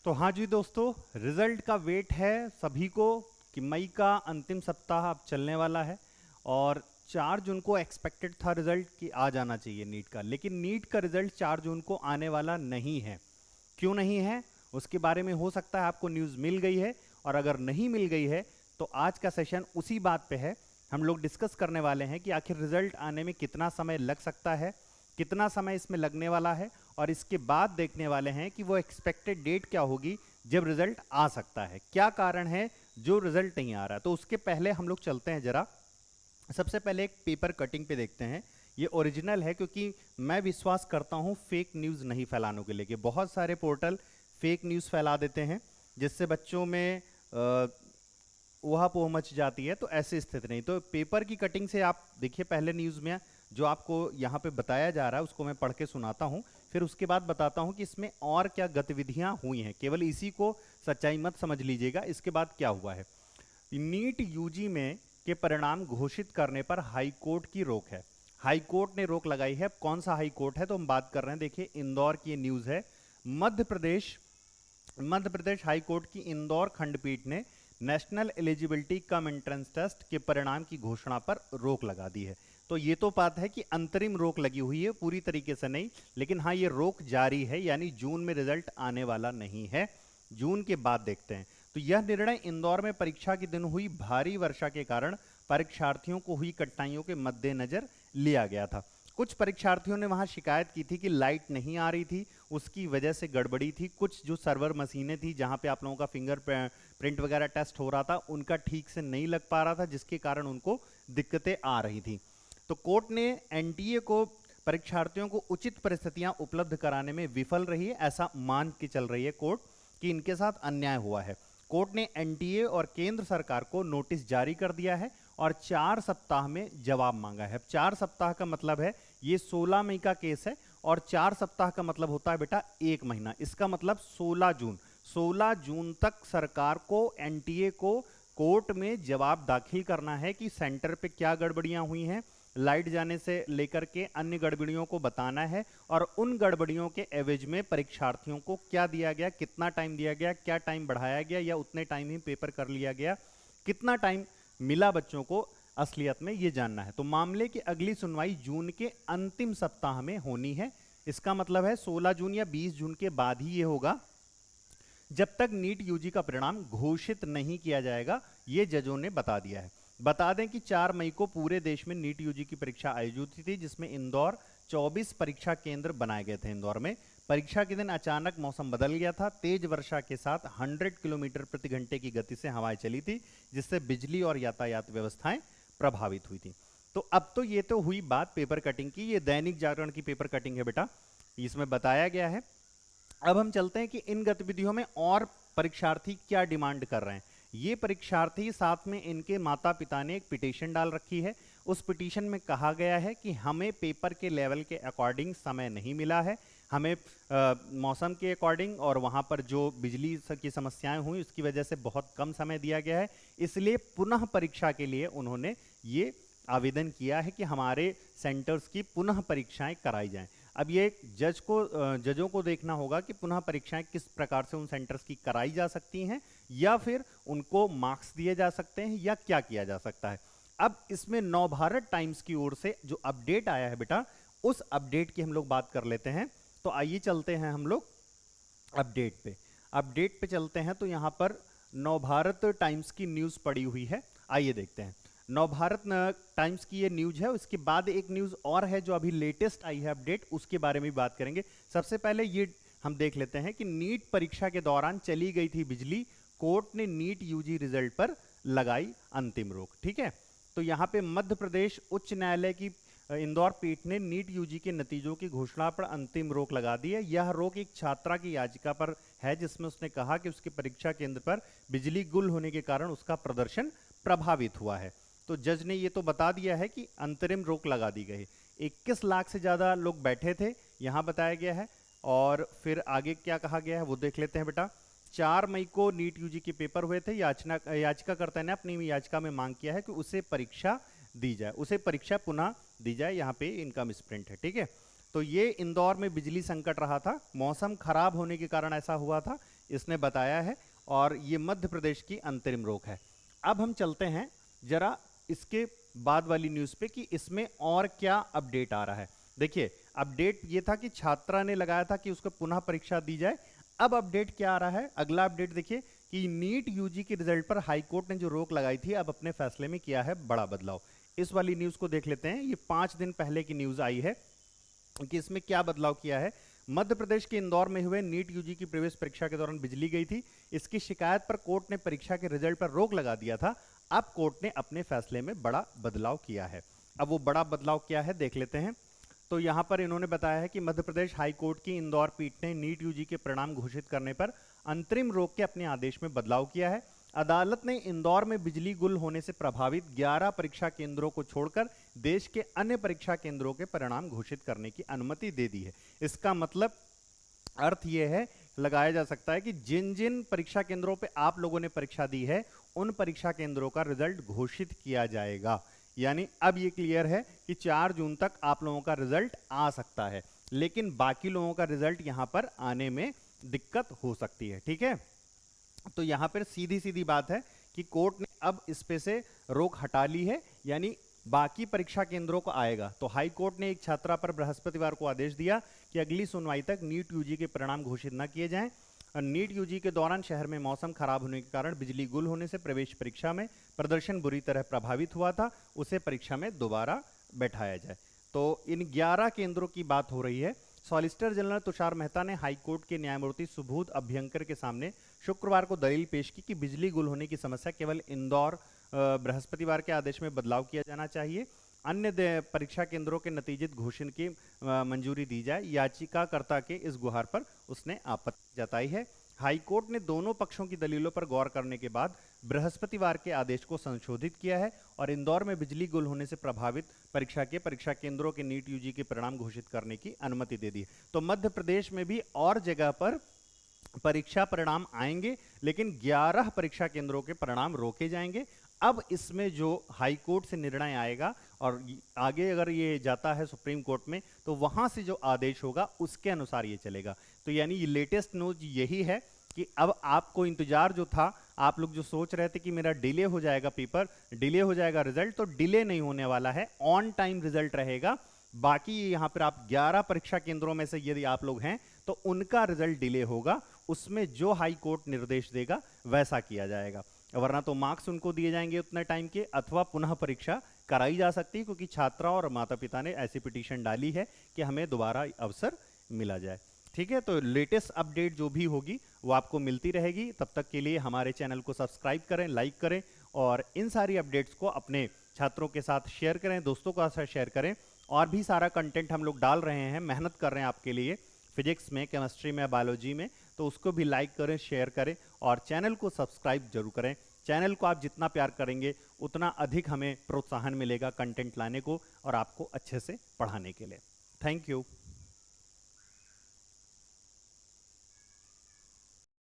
तो हाँ जी दोस्तों, रिजल्ट का वेट है सभी को कि मई का अंतिम सप्ताह अब चलने वाला है। और 4 जून को एक्सपेक्टेड था रिजल्ट कि आ जाना चाहिए नीट का, लेकिन नीट का रिजल्ट 4 जून को आने वाला नहीं है। क्यों नहीं है उसके बारे में हो सकता है आपको न्यूज़ मिल गई है, और अगर नहीं मिल गई है तो आज का सेशन उसी बात पे है। हम लोग डिस्कस करने वाले हैं कि आखिर रिजल्ट आने में कितना समय लग सकता है, कितना समय इसमें लगने वाला है, और इसके बाद देखने वाले हैं कि वो एक्सपेक्टेड डेट क्या होगी जब रिजल्ट आ सकता है, क्या कारण है जो रिजल्ट नहीं आ रहा। तो उसके पहले हम लोग चलते हैं जरा, सबसे पहले एक पेपर कटिंग पे देखते हैं। ये ओरिजिनल है क्योंकि मैं विश्वास करता हूँ फेक न्यूज़ नहीं फैलाने के लिए। बहुत सारे पोर्टल फेक न्यूज़ फैला देते हैं जिससे बच्चों में ऊहा-पोह मच जाती है, तो ऐसी स्थिति नहीं। तो पेपर की कटिंग से आप देखिए, पहले न्यूज़ में जो आपको यहाँ पे बताया जा रहा है उसको मैं पढ़ के सुनाता हूँ, फिर उसके बाद बताता हूँ कि इसमें और क्या गतिविधियाँ हुई हैं। केवल इसी को सच्चाई मत समझ लीजिएगा, इसके बाद क्या हुआ है। नीट यूजी में के परिणाम घोषित करने पर हाई कोर्ट की रोक है। हाई कोर्ट ने रोक लगाई है। अब कौन सा हाई कोर्ट है, तो हम बात कर रहे हैं, देखिए इंदौर की ये न्यूज़ है। मध्य प्रदेश मध्य प्रदेश हाई कोर्ट की इंदौर खंडपीठ ने National Eligibility cum Entrance Test के परिणाम की घोषणा पर रोक लगा दी है। तो ये तो बात है कि अंतरिम रोक लगी हुई है, पूरी तरीके से नहीं, लेकिन हाँ ये रोक जारी है, यानी जून में रिजल्ट आने वाला नहीं है, जून के बाद देखते हैं। तो यह निर्णय इंदौर में परीक्षा के दिन हुई भारी वर्षा के कारण परीक्षार्थियों को हुई कठिनाइयों के मद्देनजर लिया गया था। कुछ परीक्षार्थियों ने वहां शिकायत की थी कि लाइट नहीं आ रही थी, उसकी वजह से गड़बड़ी थी। कुछ जो सर्वर मशीनें थी जहां पे आप लोगों का फिंगर प्रिंट वगैरह टेस्ट हो रहा था, उनका ठीक से नहीं लग पा रहा था, जिसके कारण उनको दिक्कतें आ रही थी। तो कोर्ट ने एनटीए को परीक्षार्थियों को उचित परिस्थितियां उपलब्ध कराने में विफल रही है, ऐसा मान के चल रही है कोर्ट कि इनके साथ अन्याय हुआ है। कोर्ट ने एनटीए और केंद्र सरकार को नोटिस जारी कर दिया है और 4 सप्ताह में जवाब मांगा है। 4 सप्ताह का मतलब है ये 16 मई का केस है, और 4 सप्ताह का मतलब होता है बेटा 1 महीना। इसका मतलब 16 जून तक सरकार को एनटीए को कोर्ट में जवाब दाखिल करना है कि सेंटर पे क्या गड़बड़ियां हुई हैं, लाइट जाने से लेकर के अन्य गड़बड़ियों को बताना है, और उन गड़बड़ियों के एवज में परीक्षार्थियों को क्या दिया गया, कितना टाइम दिया गया, क्या टाइम बढ़ाया गया या उतने टाइम ही पेपर कर लिया गया, कितना टाइम मिला बच्चों को असलियत में, ये जानना है। तो मामले की अगली सुनवाई जून के अंतिम सप्ताह में होनी है। इसका मतलब है 16 जून या 20 जून के बाद ही ये होगा, जब तक नीट यूजी का परिणाम घोषित नहीं किया जाएगा, ये जजों ने बता दिया है। बता दें कि 4 मई को पूरे देश में नीट यूजी की परीक्षा आयोजित हुई थी, जिसमें इंदौर 24 परीक्षा केंद्र बनाए गए थे। इंदौर में परीक्षा के दिन अचानक मौसम बदल गया था। तेज वर्षा के साथ 100 किलोमीटर प्रति घंटे की गति से हवाएं चली थी, जिससे बिजली और यातायात व्यवस्थाएं प्रभावित हुई थी। तो अब तो ये तो हुई बात पेपर कटिंग की। ये दैनिक जागरण की पेपर कटिंग है बेटा, इसमें बताया गया है। अब हम चलते हैं कि इन गतिविधियों में और परीक्षार्थी क्या डिमांड कर रहे हैं। ये परीक्षार्थी, साथ में इनके माता पिता ने एक पिटीशन डाल रखी है। उस पिटीशन में कहा गया है कि हमें पेपर के लेवल के अकॉर्डिंग समय नहीं मिला है, हमें मौसम के अकॉर्डिंग और वहाँ पर जो बिजली की समस्याएं हुई उसकी वजह से बहुत कम समय दिया गया है, इसलिए पुनः परीक्षा के लिए उन्होंने ये आवेदन किया है कि हमारे सेंटर्स की पुनः परीक्षाएं कराई जाएं। अब ये जजों को देखना होगा कि पुनः परीक्षाएं किस प्रकार से उन सेंटर्स की कराई जा सकती हैं, या फिर उनको मार्क्स दिए जा सकते हैं, या क्या किया जा सकता है। अब इसमें नवभारत टाइम्स की ओर से जो अपडेट आया है बेटा, उस अपडेट की हम लोग बात कर लेते हैं। तो आइए चलते हैं हम लोग अपडेट पे चलते हैं। तो यहां पर नवभारत टाइम्स की न्यूज पड़ी हुई है, आइए देखते हैं। नवभारत टाइम्स की ये न्यूज है। उसके बाद एक न्यूज और है जो अभी लेटेस्ट आई है अपडेट, उसके बारे में भी बात करेंगे। सबसे पहले ये हम देख लेते हैं कि नीट परीक्षा के दौरान चली गई थी बिजली, कोर्ट ने नीट यूजी रिजल्ट पर लगाई अंतिम रोक। ठीक है, तो यहां पे मध्य प्रदेश उच्च न्यायालय की इंदौर पीठ ने नीट यूजी के नतीजों की घोषणा पर अंतिम रोक लगा दी है। यह रोक एक छात्रा की याचिका पर है, जिसमें उसने कहा कि उसके परीक्षा केंद्र पर बिजली गुल होने के कारण उसका प्रदर्शन प्रभावित हुआ है। तो जज ने ये तो बता दिया है कि अंतरिम रोक लगा दी गई। 21 लाख से ज्यादा लोग बैठे थे, यहां बताया गया है। और फिर आगे क्या कहा गया है वो देख लेते हैं बेटा। 4 मई को नीट यूजी के पेपर हुए थे। याचिकाकर्ता ने अपनी याचिका में मांग किया है कि उसे परीक्षा दी जाए, उसे परीक्षा पुनः दी जाए। यहाँ पे इनका मिसप्रिंट है, ठीक है। तो ये इंदौर में बिजली संकट रहा था, मौसम खराब होने के कारण ऐसा हुआ था। इसने बताया है, और ये मध्य प्रदेश की अंतरिम रोक है। अब हम चलते हैं जरा इसके बाद वाली न्यूज़ पे कि इसमें और क्या अपडेट आ रहा है। देखिए, अपडेट ये था कि छात्रा ने लगाया था कि उसको पुनः परीक्षा दी जाए। अब अपडेट क्या आ रहा है, अगला अपडेट देखिए कि नीट यूजी के रिजल्ट पर हाईकोर्ट ने जो रोक लगाई थी, अब अपने फैसले में किया है बड़ा बदलाव। इस वाली न्यूज़ को देख लेते हैं। ये 5 दिन पहले की न्यूज़ आई है कि इसमें क्या बदलाव किया है। मध्य प्रदेश के इंदौर में हुए नीट यूजी की प्रवेश परीक्षा के दौरान बिजली गई थी। इसकी शिकायत पर कोर्ट ने परीक्षा के रिजल्ट पर रोक लगा दिया था। अब कोर्ट ने अपने फैसले में बड़ा बदलाव किया है। अब वो बड़ा बदलाव क्या है देख लेते हैं। तो यहाँ पर इन्होंने बताया है कि मध्य प्रदेश हाई कोर्ट की इंदौर पीठ ने नीट यूजी के परिणाम घोषित करने पर अंतरिम रोक के अपने आदेश में बदलाव किया है। अदालत ने इंदौर में बिजली गुल होने से प्रभावित 11 परीक्षा केंद्रों को छोड़कर देश के अन्य परीक्षा केंद्रों के परिणाम घोषित करने की अनुमति दे दी है। इसका मतलब अर्थ यह है, लगाया जा सकता है कि जिन जिन परीक्षा केंद्रों पे आप लोगों ने परीक्षा दी है, उन परीक्षा केंद्रों का रिजल्ट घोषित किया जाएगा। यानी अब ये क्लियर है कि 4 जून तक आप लोगों का रिजल्ट आ सकता है, लेकिन बाकी लोगों का रिजल्ट यहां पर आने में दिक्कत हो सकती है। ठीक है, तो यहां पर सीधी सीधी बात है कि कोर्ट ने अब इस पे से रोक हटा ली है, यानी बाकी परीक्षा केंद्रों को आएगा। तो हाई कोर्ट ने एक छात्रा पर बृहस्पतिवार को आदेश दिया कि अगली सुनवाई तक नीट यूजी के परिणाम घोषित न किए जाएं। और नीट यूजी के दौरान शहर में मौसम खराब होने के कारण बिजली गुल होने से प्रवेश परीक्षा में प्रदर्शन बुरी तरह प्रभावित हुआ था, उसे परीक्षा में दोबारा बैठाया जाए। तो इन 11 केंद्रों की बात हो रही है। सॉलिसिटर जनरल तुषार मेहता ने हाईकोर्ट के न्यायमूर्ति सुबोध अभ्यंकर के सामने शुक्रवार को दलील पेश की कि बिजली गुल होने की समस्या केवल इंदौर बृहस्पतिवार के आदेश में बदलाव किया जाना चाहिए, अन्य परीक्षा केंद्रों के नतीजे घोषणा की मंजूरी दी जाए। याचिकाकर्ता के इस गुहार पर उसने आपत्ति जताई है। हाईकोर्ट ने दोनों पक्षों की दलीलों पर गौर करने के बाद बृहस्पतिवार के आदेश को संशोधित किया है और इंदौर में बिजली गुल होने से प्रभावित परीक्षा केंद्रों के नीट यूजी के परिणाम घोषित करने की अनुमति दे दी है। तो मध्य प्रदेश में भी और जगह पर परीक्षा परिणाम आएंगे, लेकिन 11 परीक्षा केंद्रों के परिणाम रोके जाएंगे। अब इसमें जो हाई कोर्ट से निर्णय आएगा और आगे अगर ये जाता है सुप्रीम कोर्ट में, तो वहां से जो आदेश होगा उसके अनुसार ये चलेगा। तो यानी ये लेटेस्ट न्यूज यही है कि अब आपको इंतजार जो था, आप लोग जो सोच रहे थे कि मेरा डिले हो जाएगा पेपर, डिले हो जाएगा रिजल्ट, तो डिले नहीं होने वाला है, ऑन टाइम रिजल्ट रहेगा। बाकी यहाँ पर आप 11 परीक्षा केंद्रों में से यदि आप लोग हैं तो उनका रिजल्ट डिले होगा, उसमें जो हाई कोर्ट निर्देश देगा वैसा किया जाएगा, वरना तो मार्क्स उनको दिए जाएंगे उतने टाइम के, अथवा पुनः परीक्षा कराई जा सकती है, क्योंकि छात्रा और माता पिता ने ऐसी पिटीशन डाली है कि हमें दोबारा अवसर मिला जाए। ठीक है, तो लेटेस्ट अपडेट जो भी होगी वो आपको मिलती रहेगी। तब तक के लिए हमारे चैनल को सब्सक्राइब करें, लाइक करें और इन सारी अपडेट्स को अपने छात्रों के साथ शेयर करें, दोस्तों के साथ शेयर करें। और भी सारा कंटेंट हम लोग डाल रहे हैं, मेहनत कर रहे हैं आपके लिए, फिजिक्स में, केमिस्ट्री में, बायोलॉजी में, तो उसको भी लाइक करें, शेयर करें और चैनल को सब्सक्राइब जरूर करें। चैनल को आप जितना प्यार करेंगे उतना अधिक हमें प्रोत्साहन मिलेगा कंटेंट लाने को और आपको अच्छे से पढ़ाने के लिए। Thank you.